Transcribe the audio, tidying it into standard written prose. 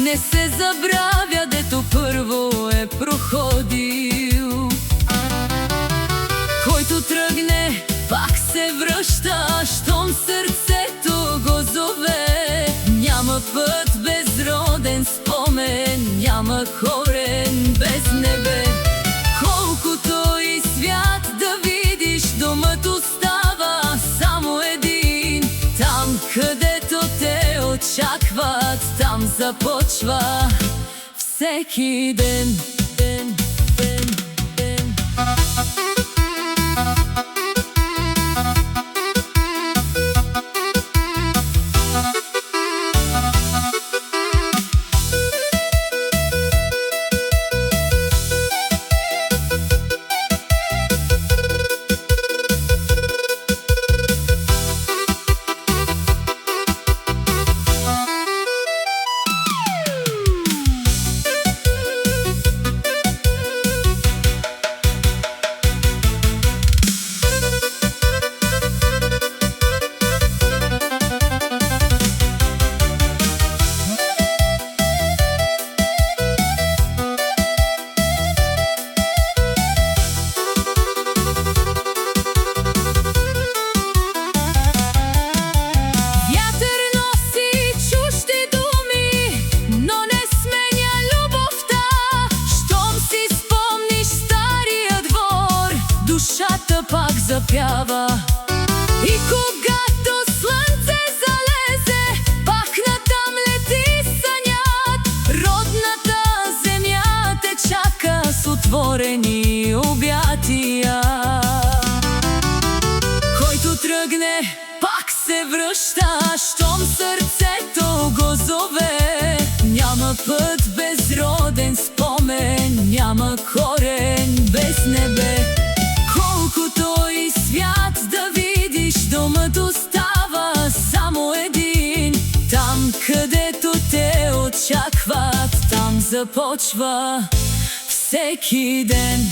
Не се забравя, дето първо е проходил. Който тръгне, пак се връща, щом сърцето го зове. Няма път без роден спомен, няма корен без небе. Колкото и свят да видиш, домът остава само един. Там, където те очакват, там започва всеки ден. Душата пак запява. И когато слънце залезе, пак натам лети сънят. Родната земя те чака с отворени обятия. Който тръгне, пак се връща, щом сърцето го зове. Няма път без роден спомен, няма корен без небе. Колкото и свят да видиш, домът остава само един. Там, където те очакват, там започва всеки ден.